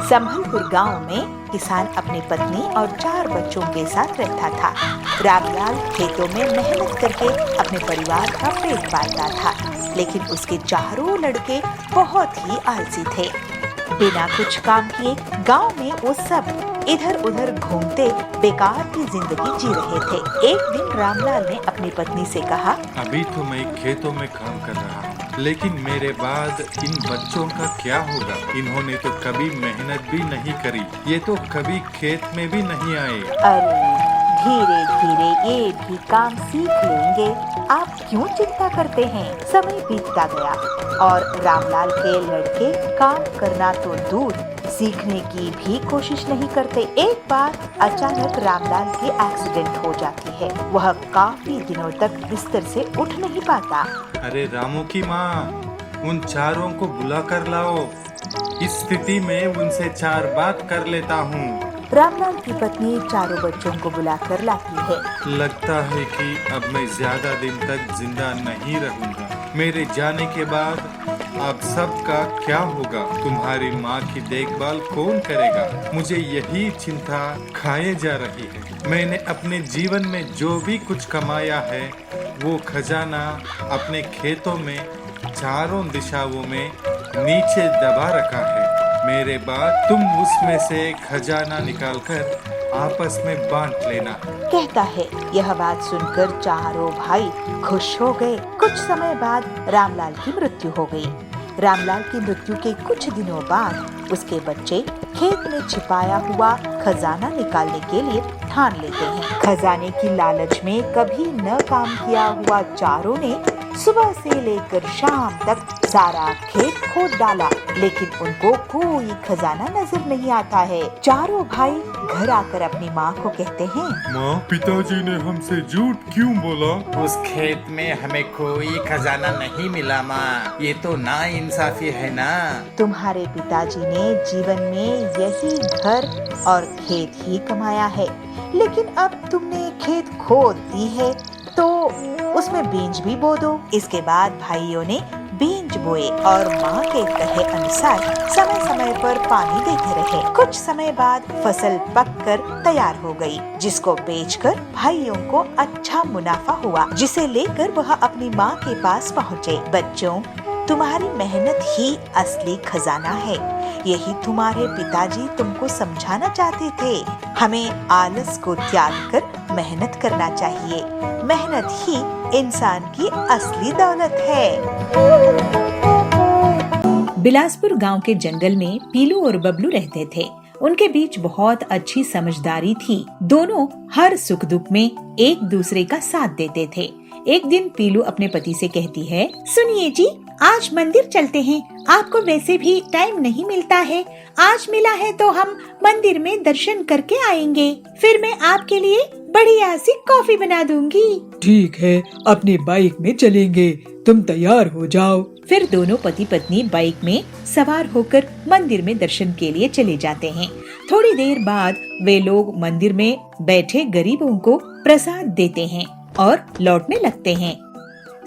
संभलपुर गांव में किसान अपनी पत्नी और 4 बच्चों के साथ रहता था। रामलाल खेतों में मेहनत करके अपने परिवार का पेट पालता था, लेकिन उसके चारों लड़के बहुत ही आलसी थे। बिना कुछ काम किए गांव में वो सब इधर उधर घूमते बेकार की जिंदगी जी रहे थे। एक दिन रामलाल ने अपनी पत्नी से कहा, अभी तो मैं खेतों में काम कर रहा हूँ, लेकिन मेरे बाद इन बच्चों का क्या होगा? इन्होंने तो कभी मेहनत भी नहीं करी, ये तो कभी खेत में भी नहीं आए। अरे धीरे धीरे ये भी काम सीख लेंगे, आप क्यों चिंता करते हैं? समय बीतता गया और रामलाल के लड़के काम करना तो दूर, सीखने की भी कोशिश नहीं करते। एक बार अचानक रामलाल की एक्सीडेंट हो जाती है। वह काफी दिनों तक बिस्तर से उठ नहीं पाता। अरे रामू की माँ, उन चारों को बुला कर लाओ, इस स्थिति में उनसे 4 बात कर लेता हूँ। रामलाल की पत्नी चारों बच्चों को बुलाकर लाती है। लगता है कि अब मैं ज्यादा दिन तक जिंदा नहीं रहूंगा। मेरे जाने के बाद आप सबका क्या होगा? तुम्हारी माँ की देखभाल कौन करेगा? मुझे यही चिंता खाए जा रही है। मैंने अपने जीवन में जो भी कुछ कमाया है वो खजाना अपने खेतों में चारों दिशाओं में नीचे दबा रखा है। मेरे बाद तुम उसमें से खजाना निकालकर आपस में बांट लेना, कहता है। यह बात सुनकर चारों भाई खुश हो गए। कुछ समय बाद रामलाल की मृत्यु हो गई। रामलाल की मृत्यु के कुछ दिनों बाद उसके बच्चे खेत में छिपाया हुआ खजाना निकालने के लिए ठान लेते हैं। खजाने की लालच में कभी न काम किया हुआ चारों ने सुबह से लेकर शाम तक सारा खेत खोद डाला, लेकिन उनको कोई खजाना नजर नहीं आता है। चारों भाई घर आकर अपनी माँ को कहते हैं, माँ, पिताजी ने हमसे झूठ क्यों बोला? उस खेत में हमें कोई खजाना नहीं मिला माँ, ये तो नाइंसाफी है ना। तुम्हारे पिताजी ने जीवन में यही घर और खेत ही कमाया है, लेकिन अब तुमने खेत खोद दी है तो उसमें बीज भी बो दो। इसके बाद भाइयों ने बीज बोए और माँ के कहे अनुसार समय समय पर पानी देते रहे। कुछ समय बाद फसल पककर तैयार हो गई, जिसको बेचकर भाइयों को अच्छा मुनाफा हुआ, जिसे लेकर वह अपनी माँ के पास पहुँचे। बच्चों, तुम्हारी मेहनत ही असली खजाना है। यही तुम्हारे पिताजी तुमको समझाना चाहते थे। हमें आलस को त्याग कर मेहनत करना चाहिए। मेहनत ही इंसान की असली दौलत है। बिलासपुर गांव के जंगल में पीलू और बबलू रहते थे। उनके बीच बहुत अच्छी समझदारी थी। दोनों हर सुख दुख में एक दूसरे का साथ देते थे। एक दिन पीलू अपने पति से कहती है, सुनिए जी, आज मंदिर चलते हैं। आपको वैसे भी टाइम नहीं मिलता है, आज मिला है तो हम मंदिर में दर्शन करके आएंगे। फिर मैं आपके लिए बढ़िया सी कॉफी बना दूंगी। ठीक है, अपने बाइक में चलेंगे, तुम तैयार हो जाओ। फिर दोनों पति पत्नी बाइक में सवार होकर मंदिर में दर्शन के लिए चले जाते हैं। थोड़ी देर बाद वे लोग मंदिर में बैठे गरीबों को प्रसाद देते हैं और लौटने लगते हैं।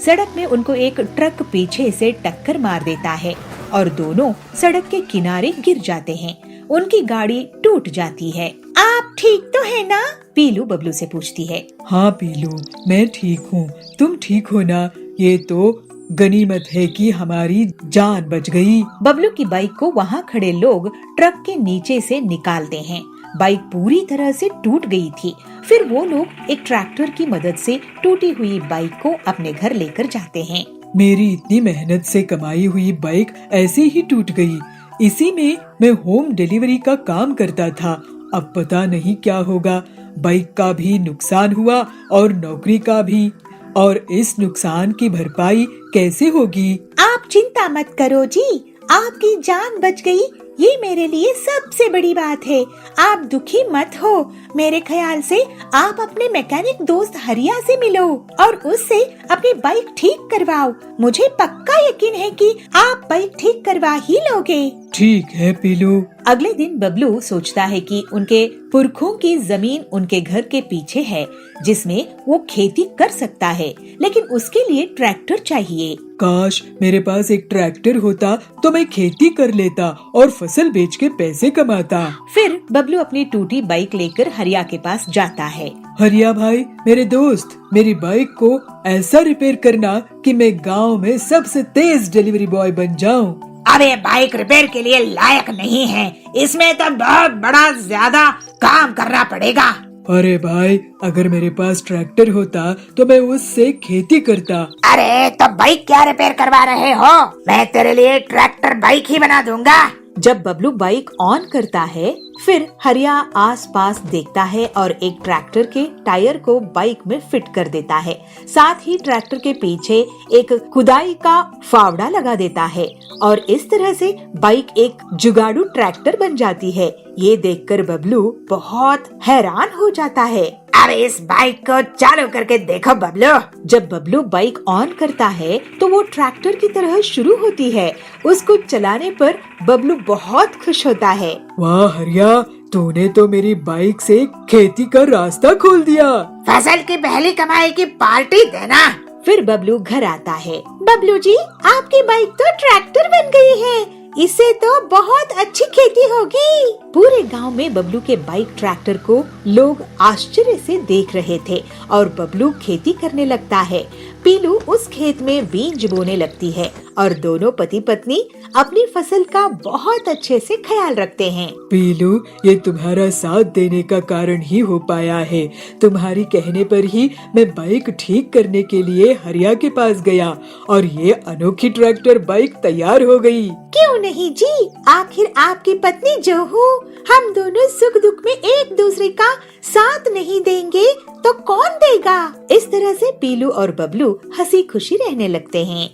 सड़क में उनको एक ट्रक पीछे से टक्कर मार देता है और दोनों सड़क के किनारे गिर जाते हैं। उनकी गाड़ी टूट जाती है। आप ठीक तो है ना? पीलू बबलू से पूछती है। हाँ पीलू, मैं ठीक हूँ, तुम ठीक हो ना? ये तो गनीमत है कि हमारी जान बच गई। बबलू की बाइक को वहाँ खड़े लोग ट्रक के नीचे से निकालते हैं। बाइक पूरी तरह से टूट गई थी। फिर वो लोग एक ट्रैक्टर की मदद से टूटी हुई बाइक को अपने घर लेकर जाते हैं। मेरी इतनी मेहनत से कमाई हुई बाइक ऐसे ही टूट गई। इसी में मैं होम डिलीवरी का काम करता था। अब पता नहीं क्या होगा। बाइक का भी नुकसान हुआ और नौकरी का भी, और इस नुकसान की भरपाई कैसे होगी? आप चिंता मत करो जी, आपकी जान बच गई, ये मेरे लिए सबसे बड़ी बात है। आप दुखी मत हो। मेरे ख्याल से आप अपने मैकेनिक दोस्त हरिया से मिलो और उससे अपनी बाइक ठीक करवाओ। मुझे पक्का यकीन है कि आप बाइक ठीक करवा ही लोगे। ठीक है पीलू, अगले दिन बबलू सोचता है कि उनके पुरखों की जमीन उनके घर के पीछे है जिसमें वो खेती कर सकता है, लेकिन उसके लिए ट्रैक्टर चाहिए। काश मेरे पास एक ट्रैक्टर होता तो मैं खेती कर लेता और फसल बेच के पैसे कमाता। फिर बबलू अपनी टूटी बाइक लेकर हरिया के पास जाता है। हरिया भाई, मेरे दोस्त, मेरी बाइक को ऐसा रिपेयर करना कि मैं गांव में सबसे तेज डिलीवरी बॉय बन जाऊं। अरे बाइक रिपेयर के लिए लायक नहीं है, इसमें तो बहुत बड़ा ज्यादा काम करना पड़ेगा। अरे भाई, अगर मेरे पास ट्रैक्टर होता तो मैं उससे खेती करता। अरे तो बाइक क्या रिपेयर करवा रहे हो, मैं तेरे लिए ट्रैक्टर बाइक ही बना दूंगा। जब बबलू बाइक ऑन करता है, फिर हरिया आसपास देखता है और एक ट्रैक्टर के टायर को बाइक में फिट कर देता है। साथ ही ट्रैक्टर के पीछे एक खुदाई का फावड़ा लगा देता है और इस तरह से बाइक एक जुगाड़ू ट्रैक्टर बन जाती है। ये देखकर बबलू बहुत हैरान हो जाता है। अरे इस बाइक को चालू करके देखो बबलू। जब बबलू बाइक ऑन करता है तो वो ट्रैक्टर की तरह शुरू होती है। उसको चलाने पर बबलू बहुत खुश होता है। वाह हरिया, तूने तो मेरी बाइक से खेती का रास्ता खोल दिया। फसल की पहली कमाई की पार्टी देना। फिर बबलू घर आता है। बबलू जी, आपकी बाइक तो ट्रैक्टर बन गई है, इससे तो बहुत अच्छी खेती होगी। पूरे गांव में बबलू के बाइक ट्रैक्टर को लोग आश्चर्य से देख रहे थे और बबलू खेती करने लगता है। पीलू उस खेत में बीज बोने लगती है और दोनों पति पत्नी अपनी फसल का बहुत अच्छे से ख्याल रखते हैं। पीलू, ये तुम्हारा साथ देने का कारण ही हो पाया है। तुम्हारी कहने पर ही मैं बाइक ठीक करने के लिए हरिया के पास गया और ये अनोखी ट्रैक्टर बाइक तैयार हो गई। क्यों नहीं जी, आखिर आपकी पत्नी जो हूँ, हम दोनों सुख दुख में एक दूसरे का साथ नहीं देंगे तो कौन देगा। इस तरह से पीलू और बबलू हंसी खुशी रहने लगते हैं।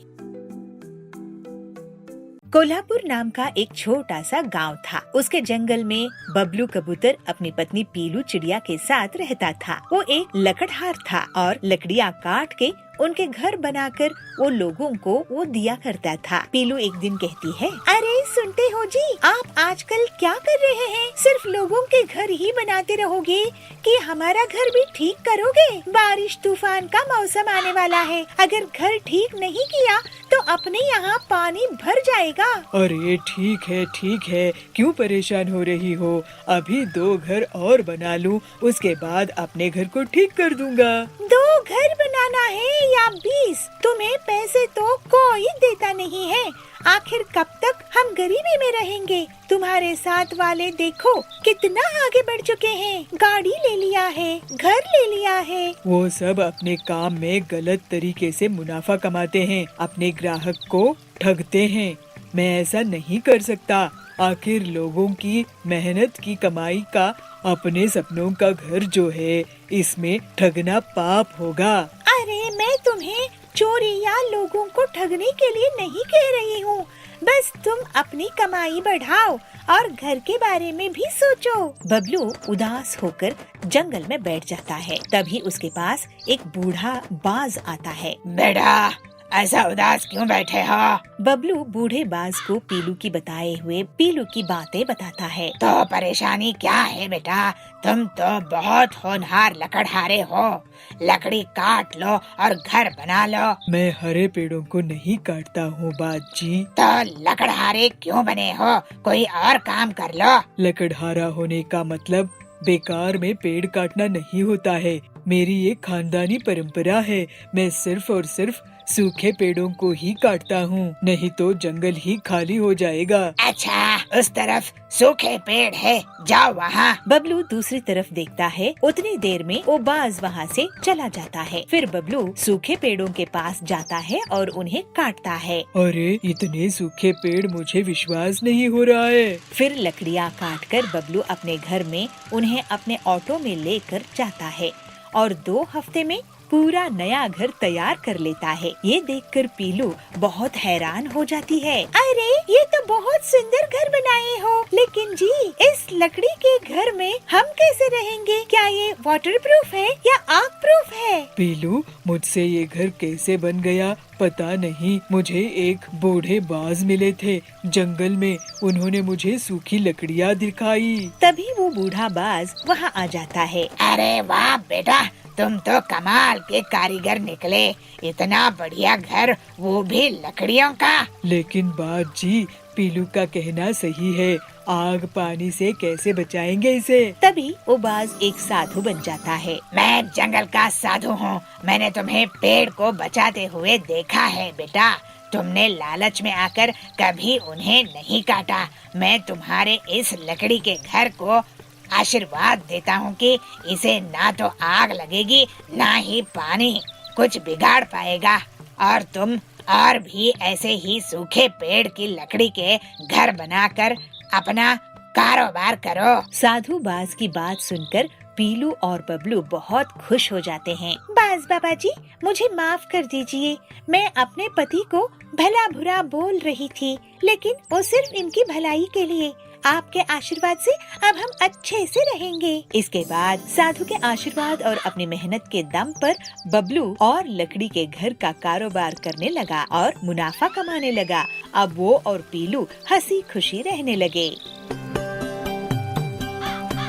कोल्हापुर नाम का एक छोटा सा गांव था। उसके जंगल में बबलू कबूतर अपनी पत्नी पीलू चिड़िया के साथ रहता था। वो एक लकड़हार था और लकड़ियाँ काट के उनके घर बनाकर वो लोगों को वो दिया करता था। पीलू एक दिन कहती है, अरे सुनते हो जी, आप आजकल क्या कर रहे हैं? सिर्फ लोगों के घर ही बनाते रहोगे कि हमारा घर भी ठीक करोगे? बारिश तूफान का मौसम आने वाला है, अगर घर ठीक नहीं किया तो अपने यहाँ पानी भर जाएगा। अरे ठीक है, क्यों परेशान हो रही हो? अभी 2 घर और बना लूं, उसके बाद अपने घर को ठीक कर दूंगा। 2 घर बनाना है या 20? तुम्हें पैसे तो कोई देता नहीं है, आखिर कब तक हम गरीबी में रहेंगे? तुम्हारे साथ वाले देखो कितना आगे बढ़ चुके हैं, गाड़ी ले लिया है, घर ले लिया है। वो सब अपने काम में गलत तरीके से मुनाफा कमाते हैं, अपने ग्राहक को ठगते हैं। मैं ऐसा नहीं कर सकता। आखिर लोगों की मेहनत की कमाई का अपने सपनों का घर जो है, इसमें ठगना पाप होगा। अरे मैं तुम्हें चोरी या लोगों को ठगने के लिए नहीं कह रही हूँ, बस तुम अपनी कमाई बढ़ाओ और घर के बारे में भी सोचो। बबलू उदास होकर जंगल में बैठ जाता है। तभी उसके पास एक बूढ़ा बाज आता है। बेटा, ऐसा उदास क्यों बैठे हो? बबलू बूढ़े बाज को पीलू की बताए हुए पीलू की बातें बताता है। तो परेशानी क्या है बेटा? तुम तो बहुत होनहार लकड़हारे हो, लकड़ी काट लो और घर बना लो। मैं हरे पेड़ों को नहीं काटता हूँ बाज जी। तो लकड़हारे क्यों बने हो? कोई और काम कर लो। लकड़हारा होने का मतलब बेकार में पेड़ काटना नहीं होता है। मेरी ये खानदानी परंपरा है। मैं सिर्फ और सिर्फ सूखे पेड़ों को ही काटता हूँ, नहीं तो जंगल ही खाली हो जाएगा। अच्छा, उस तरफ सूखे पेड़ है, जाओ वहाँ। बबलू दूसरी तरफ देखता है। उतनी देर में वो बाज वहाँ से चला जाता है। फिर बबलू सूखे पेड़ों के पास जाता है और उन्हें काटता है। अरे इतने सूखे पेड़, मुझे विश्वास नहीं हो रहा है। फिर लकड़ियाँ काटकर बबलू अपने घर में उन्हें अपने ऑटो में लेकर जाता है और 2 हफ्ते में पूरा नया घर तैयार कर लेता है। ये देखकर पीलू बहुत हैरान हो जाती है। अरे ये तो बहुत सुंदर घर बनाए हो, लेकिन जी इस लकड़ी के घर में हम कैसे रहेंगे? क्या ये वाटरप्रूफ है या आग प्रूफ है? पीलू, मुझसे ये घर कैसे बन गया पता नहीं। मुझे एक बूढ़े बाज मिले थे जंगल में, उन्होंने मुझे सूखी लकड़ियाँ दिखाई। तभी वो बूढ़ा बाज वहाँ आ जाता है। अरे वाह बेटा, तुम तो कमाल के कारीगर निकले। इतना बढ़िया घर, वो भी लकड़ियों का। लेकिन बात जी, पीलू का कहना सही है, आग पानी से कैसे बचाएंगे इसे? तभी वो बाज एक साधु बन जाता है। मैं जंगल का साधु हूँ। मैंने तुम्हें पेड़ को बचाते हुए देखा है बेटा। तुमने लालच में आकर कभी उन्हें नहीं काटा। मैं तुम्हारे इस लकड़ी के घर को आशीर्वाद देता हूँ कि इसे ना तो आग लगेगी ना ही पानी कुछ बिगाड़ पाएगा, और तुम और भी ऐसे ही सूखे पेड़ की लकड़ी के घर बनाकर अपना कारोबार करो। साधु बाज की बात सुनकर पीलू और बबलू बहुत खुश हो जाते हैं। बाज बाबा जी, मुझे माफ कर दीजिए। मैं अपने पति को भला बुरा बोल रही थी, लेकिन वो सिर्फ इनकी भलाई के लिए। आपके आशीर्वाद से अब हम अच्छे से रहेंगे। इसके बाद साधु के आशीर्वाद और अपनी मेहनत के दम पर बबलू और लकड़ी के घर का कारोबार करने लगा और मुनाफा कमाने लगा। अब वो और पीलू हंसी खुशी रहने लगे।